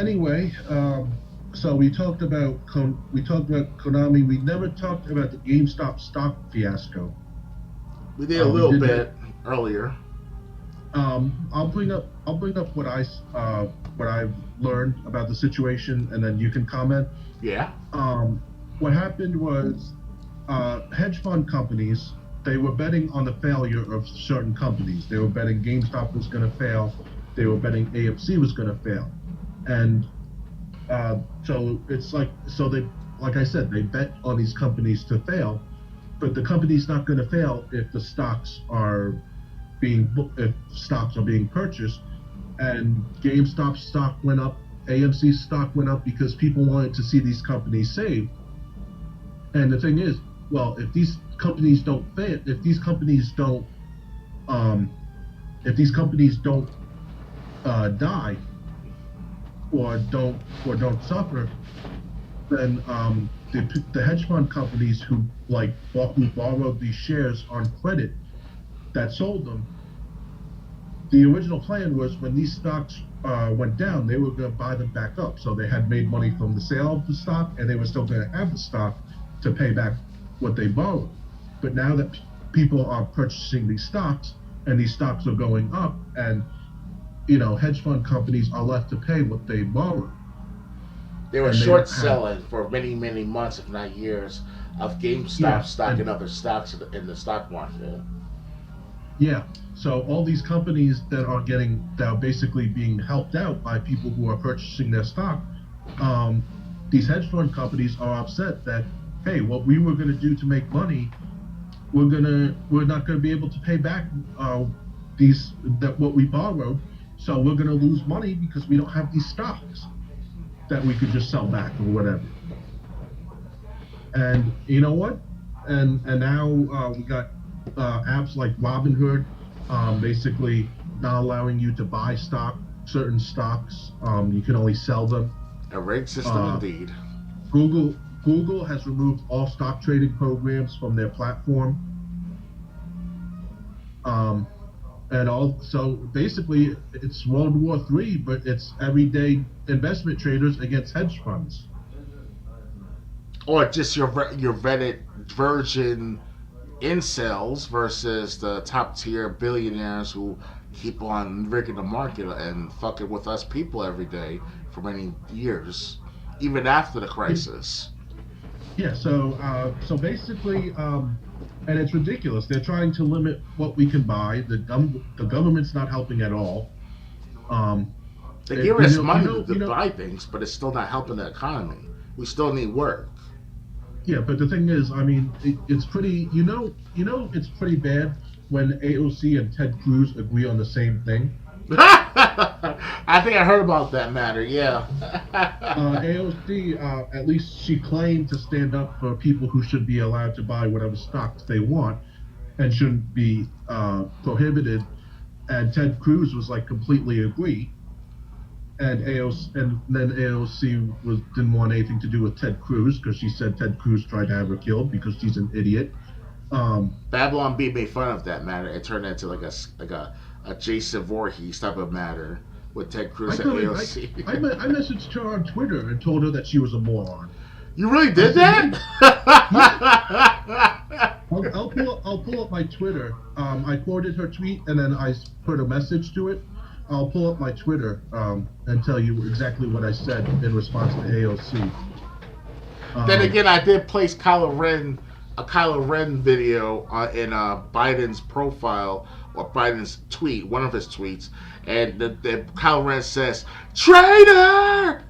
Anyway, so we talked about Konami. We never talked about the GameStop stock fiasco. We did a We little did that. bit earlier. I'll bring up what I've learned about the situation, and then you can comment. Yeah. Um, what happened was hedge fund companies, they were betting on the failure of certain companies. They were betting GameStop was going to fail. They were betting AMC was going to fail, and so it's like I said, they bet on these companies to fail, but the company's not going to fail if stocks are being purchased. And GameStop stock went up, AMC stock went up because people wanted to see these companies saved. And the thing is, well, if these companies don't fail, um, if these companies don't die or don't suffer, then the hedge fund companies who borrowed these shares on credit that sold them, the original plan was when these stocks went down, they were going to buy them back up. So they had made money from the sale of the stock, and they were still going to have the stock to pay back what they borrowed. But now that people are purchasing these stocks, and these stocks are going up, and hedge fund companies are left to pay what they borrowed, They were and they short don't have. selling for many, many months, if not years, of GameStop Yeah, stock and and other stocks in the stock market. yeah. So all these companies that are basically being helped out by people who are purchasing their stock, um, these hedge fund companies are upset that, hey, what we were going to do to make money, we're not going to be able to pay back these that what we borrowed, so we're going to lose money because we don't have these stocks that we could just sell back or whatever. And you know what? And now we got apps like Robinhood, basically not allowing you to buy certain stocks. You can only sell them. A rigged system Uh, indeed. Google has removed all stock trading programs from their platform. Um, and all so basically it's World War III, but it's everyday investment traders against hedge funds. Or just your vetted virgin incels versus the top tier billionaires who keep on rigging the market and fucking with us people every day for many years, even after the crisis. Yeah, so basically, and it's ridiculous. They're trying to limit what we can buy. The government's not helping at all. Um, They it, give you us know, you money know, to you know. buy things, but it's still not helping the economy. We still need work. Yeah, but the thing is, I mean, it's pretty. It's pretty bad when AOC and Ted Cruz agree on the same thing. I think I heard about that matter. Yeah. AOC, at least she claimed to stand up for people who should be allowed to buy whatever stocks they want and shouldn't be prohibited. And Ted Cruz was like completely agree. And then AOC didn't want anything to do with Ted Cruz because she said Ted Cruz tried to have her killed because she's an idiot. Um, Babylon B made fun of that matter. It turned into like a Jason Voorhees type of matter with Ted I Cruz and told her, AOC. I messaged her on Twitter and told her that she was a moron. You really I did said, yeah, that? yeah. I'll pull up my Twitter. I quoted her tweet and then I put a message to it. I'll pull up my Twitter and tell you exactly what I said in response to AOC. Then Um, again, I did place a Kylo Ren video in Biden's profile or Biden's tweet, one of his tweets, and the Kylo Ren says traitor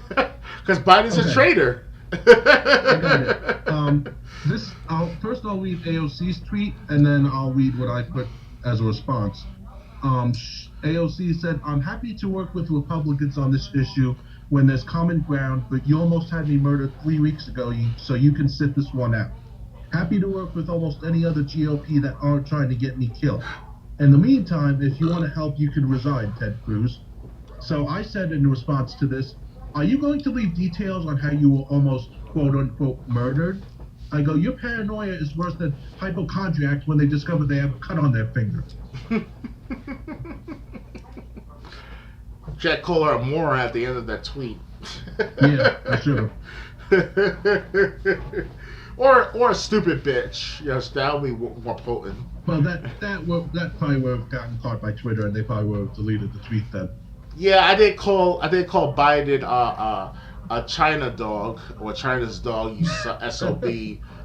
because Biden's a okay, traitor. I got it. First I'll read AOC's tweet and then I'll read what I put as a response. AOC said, "I'm happy to work with Republicans on this issue when there's common ground, but you almost had me murdered 3 weeks ago, so you can sit this one out. Happy to work with almost any other GOP that aren't trying to get me killed. In the meantime, if you want to help, you can resign, Ted Cruz." So I said in response to this, "Are you going to leave details on how you were almost quote unquote murdered?" I go, "Your paranoia is worse than hypochondriacs when they discover they have a cut on their finger." Jack called her a moron at the end of that tweet. Yeah, I should have. or a stupid bitch. Yes, that would be more potent. Well, that probably would have gotten caught by Twitter, and they probably would have deleted the tweet then. Yeah, I did call Biden a China dog or China's dog. You sob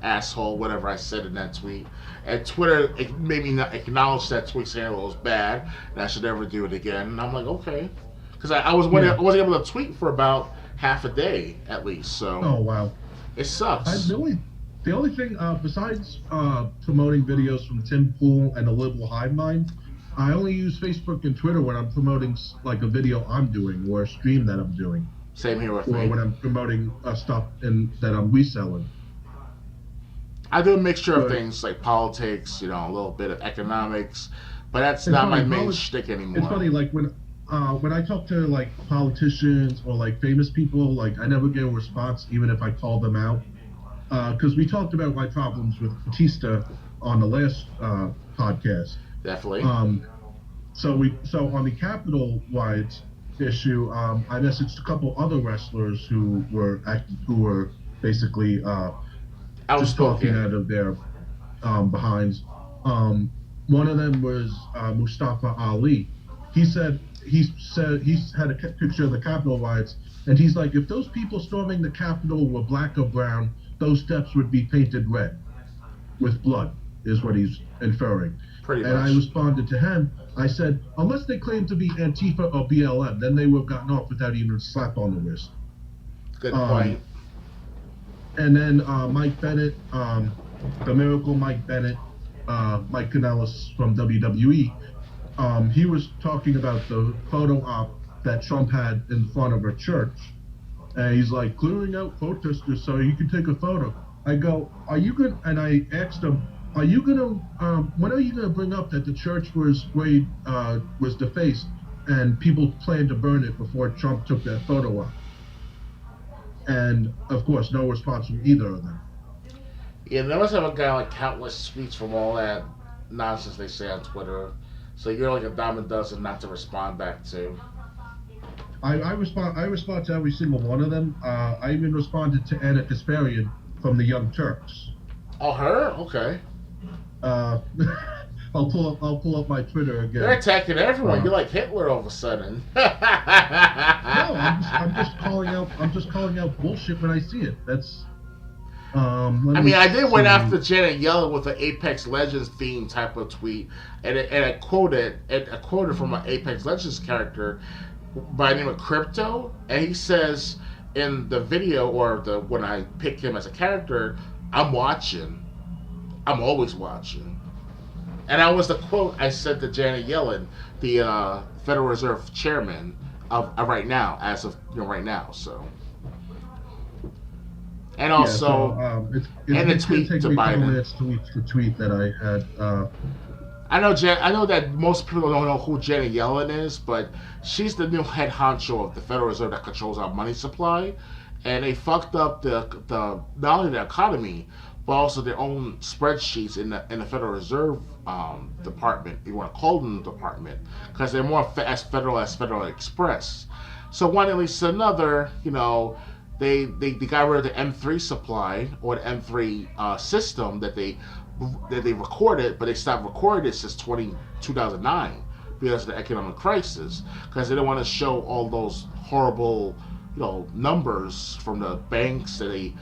asshole, whatever I said in that tweet. And Twitter made me not acknowledge that tweet, saying it was bad and I should never do it again. And I'm like, okay, because I wasn't able to tweet for about half a day at least. So oh wow, it sucks. The only thing besides promoting videos from Tim Pool and the Liberal Hive Mind, I only use Facebook and Twitter when I'm promoting like a video I'm doing or a stream that I'm doing. Same here with me. Or when I'm promoting stuff that I'm reselling. I do a mixture of things like politics, a little bit of economics, but that's not my main shtick anymore. It's funny, like when I talk to like politicians or like famous people, like I never get a response even if I call them out, because we talked about my problems with Batista on the last podcast. Definitely. So on the Capitol-wide issue, I messaged a couple other wrestlers who were basically just talking out of their behinds. One of them was Mustafa Ali. He said he's had a picture of the Capitol riots, and he's like, if those people storming the Capitol were black or brown, those steps would be painted red with blood, is what he's inferring. Pretty much. And I responded to him. I said, unless they claim to be Antifa or BLM, then they would have gotten off without even a slap on the wrist. Good point. And then Mike Bennett, the Miracle Mike Bennett, Mike Kanellis from WWE, he was talking about the photo op that Trump had in front of a church. And he's like, clearing out protesters so you can take a photo. I go, are you good? And I asked him, are you gonna? When are you gonna bring up that the church was defaced and people planned to burn it before Trump took that photo up? And of course, no response from either of them. Yeah, they must have a guy like countless tweets from all that nonsense they say on Twitter. So you're like a dime a dozen not to respond back to. I respond to every single one of them. I even responded to Anna Kasparian from the Young Turks. Oh, her? Okay. I'll pull up my Twitter again. You're attacking everyone. You're like Hitler all of a sudden. No, I'm just calling out bullshit when I see it. That's. I did went after Janet Yellen with an Apex Legends theme type of tweet, and I quoted from an Apex Legends character by the name of Crypto, and he says in the video when I pick him as a character, I'm watching. I'm always watching. And that was the quote I said to Janet Yellen, the Federal Reserve Chairman of right now, as of right now. So, and also, and the tweet to Biden. The tweet that I had. I know that most people don't know who Janet Yellen is, but she's the new head honcho of the Federal Reserve that controls our money supply, and they fucked up the not only the economy, but also their own spreadsheets in the Federal Reserve Department. You want to call them the department because they're more as Federal Express. So one at least another, they got rid of the M3 supply or the M3 system that they recorded, but they stopped recording it since 2009 because of the economic crisis, because they didn't want to show all those horrible numbers from the banks that they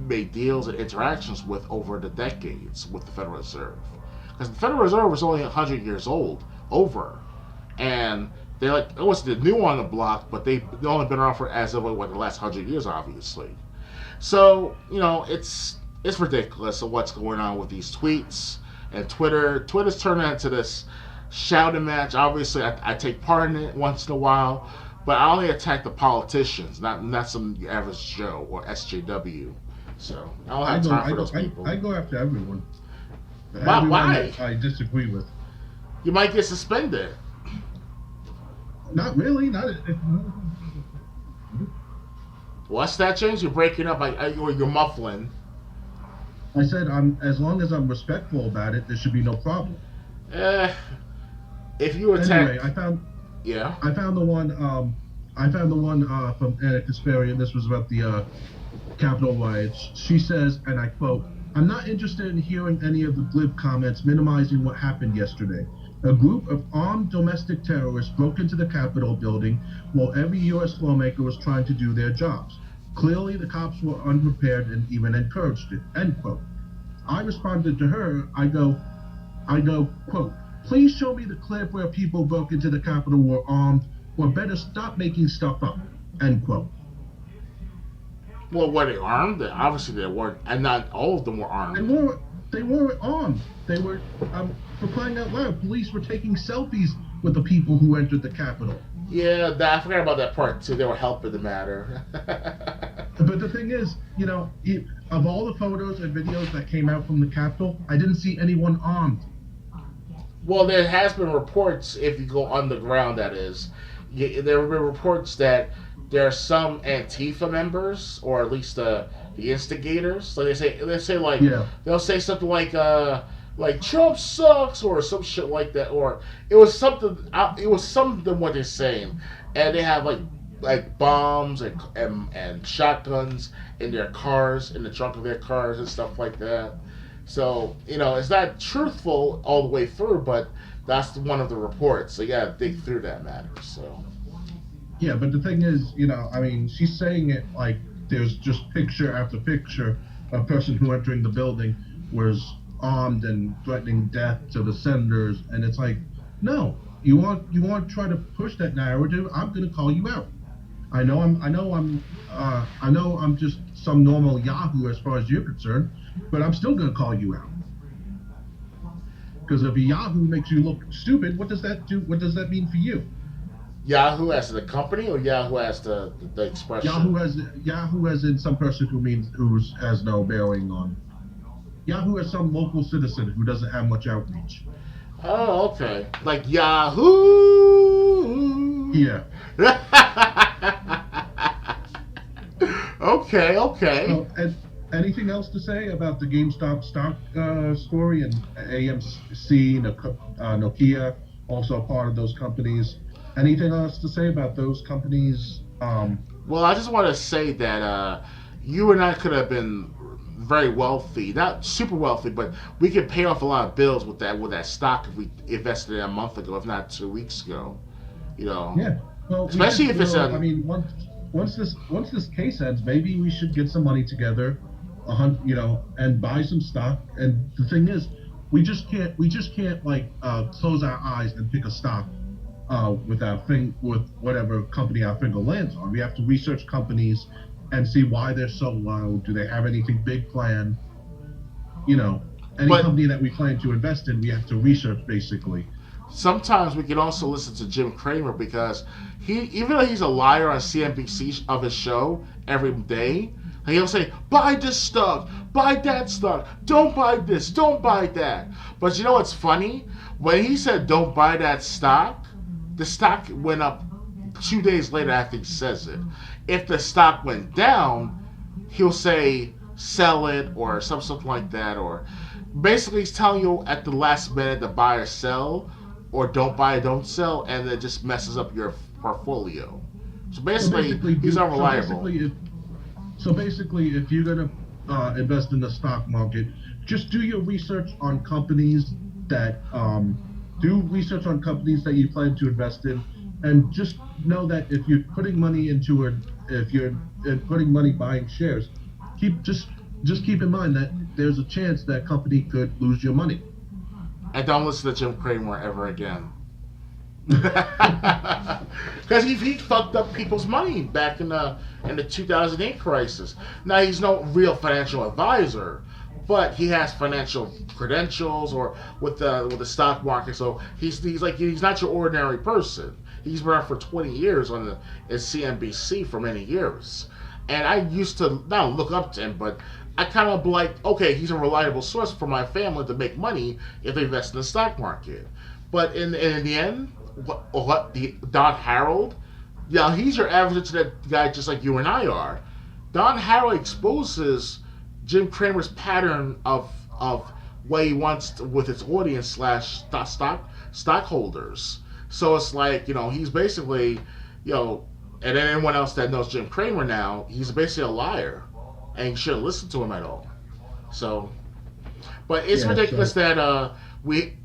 made deals and interactions with over the decades with the Federal Reserve. Because the Federal Reserve was only 100 years old, and they're like, it was the new on the block, but they've only been around for as of the last 100 years, obviously. So, it's ridiculous of what's going on with these tweets and Twitter. Twitter's turning into this shouting match. Obviously, I take part in it once in a while, but I only attack the politicians, not some average Joe or SJW. So I don't have time for those people. I go after everyone. Why? I disagree with. You might get suspended. Not really. What's that, James? You're breaking up. You're muffling. I said, as long as I'm respectful about it, there should be no problem. If you attack. Anyway, Yeah. I found the one. I found the one from Anna Kasparian. This was about the Capitol riots. She says, and I quote, "I'm not interested in hearing any of the glib comments minimizing what happened yesterday. A group of armed domestic terrorists broke into the Capitol building while every U.S. lawmaker was trying to do their jobs. Clearly, the cops were unprepared and even encouraged it." End quote. I responded to her. I go, quote, "Please show me the clip where people broke into the Capitol were armed, or better stop making stuff up." End quote. Well, were they armed? Obviously they weren't, and not all of them were They armed. weren't. They weren't armed. They were. For crying out loud, police were taking selfies with the people who entered the Capitol. Yeah, I forgot about that part too. They were helping the matter. But the thing is, of all the photos and videos that came out from the Capitol, I didn't see anyone armed. Well, there has been reports, if you go underground, that is, there have been reports that there are some Antifa members, or at least the instigators. So they say like Yeah. they'll say something like Trump sucks or some shit like that, or it was something what they're saying, and they have like bombs and shotguns in their cars, in the trunk of their cars and stuff like that. So, it's not truthful all the way through, but that's one of the reports. So, you gotta dig through that matter. So, Yeah, but the thing is, I mean, she's saying it like there's just picture after picture of a person who entering the building was armed and threatening death to the senators, and it's like, no, you want to try to push that narrative. I'm going to call you out. I know I'm just some normal Yahoo as far as you're concerned, but I'm still going to call you out. Because if a Yahoo makes you look stupid, what does that do? What does that mean for you? Yahoo as the company or Yahoo as the expression? Yahoo as in some person who has no bearing on. Yahoo as some local citizen who doesn't have much outreach. Oh, okay. Like Yahoo! Yeah. Okay, okay. And anything else to say about the GameStop stock story and AMC, Nokia, also part of those companies? Anything else to say about those companies? Well, I just want to say that you and I could have been very wealthy, not super wealthy, but we could pay off a lot of bills with that stock if we invested it a month ago, if not 2 weeks ago. Yeah. Well, Especially if it's I mean, once this case ends, maybe we should get some money together, and buy some stock. And the thing is, we just can't like close our eyes and pick a stock with whatever company our finger lands on. We have to research companies and see why they're so low. Do they have anything big planned? Any company that we plan to invest in, we have to research basically. Sometimes we can also listen to Jim Cramer because even though he's a liar on CNBC of his show every day, he'll say, buy this stock, buy that stock, don't buy this, don't buy that. But you know what's funny? When he said don't buy that stock, the stock went up 2 days later after he says it. If the stock went down, he'll say sell it or something like that. Or basically he's telling you at the last minute to buy or sell, or don't buy, don't sell, and it just messes up your portfolio. So basically he's unreliable. So basically, if you're gonna invest in the stock market, just do your research on companies that you plan to invest in, and just know that if you're putting money into it, if you're putting money buying shares, just keep in mind that there's a chance that company could lose your money. And don't listen to Jim Cramer ever again. Because he fucked up people's money back in the 2008 crisis. Now he's no real financial advisor, but he has financial credentials or with the stock market. So he's not your ordinary person. He's been around for 20 years on CNBC for many years, and I used to not look up to him, but I kind of like, okay, he's a reliable source for my family to make money if they invest in the stock market. But in the end, Don Harold, yeah, he's your average internet guy just like you and I are. Don Harold exposes Jim Cramer's pattern of what he wants with his audience / stockholders. So it's like, he's basically, you know, and then anyone else that knows Jim Cramer now, he's basically a liar, and you shouldn't listen to him at all. So, but it's Yeah. ridiculous So that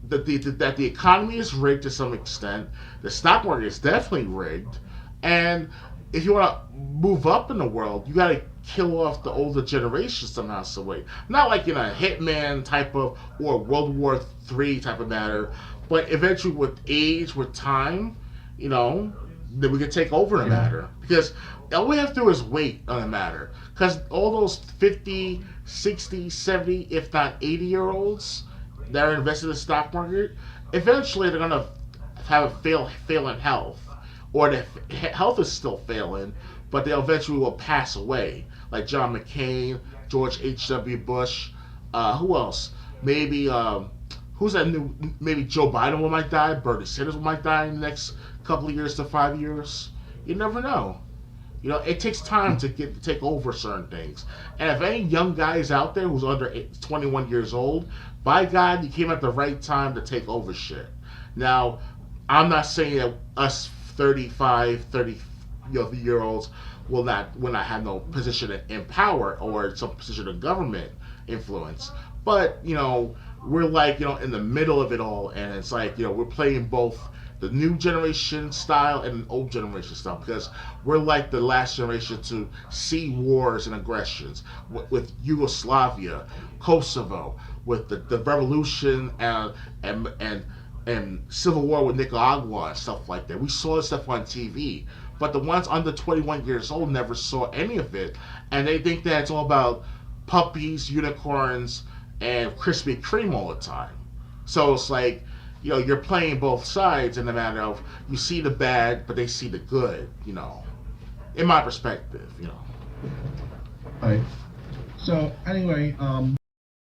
that the economy is rigged to some extent. The stock market is definitely rigged, and if you want to move up in the world, you got to kill off the older generation somehow, some way. Not like in a Hitman type of or World War III type of matter, but eventually with age, with time, you know, then we can take over the yeah. matter because all we have to do is wait on the matter because all those 50, 60, 70, if not 80-year-olds that are invested in the stock market, eventually they're gonna have a failing health, or the health is still failing, but they eventually will pass away, like John McCain, George H.W. Bush, who else? Maybe who's that new? Maybe Joe Biden will might die. Bernie Sanders might die in the next couple of years to 5 years. You never know. It takes time to take over certain things. And if any young guy is out there who's under 21 years old, by God, you came at the right time to take over shit. Now, I'm not saying that us 35, 30 year olds will not have no position in power or some position of government influence. But, we're like, in the middle of it all, and it's like, we're playing both the new generation style and the old generation style because we're like the last generation to see wars and aggressions with Yugoslavia, Kosovo, with the revolution and civil war with Nicaragua and stuff like that. We saw this stuff on TV, but the ones under 21 years old never saw any of it, and they think that it's all about puppies, unicorns, and Krispy Kreme all the time. So it's like, you're playing both sides in the matter of you see the bad, but they see the good, in my perspective. Right. So anyway,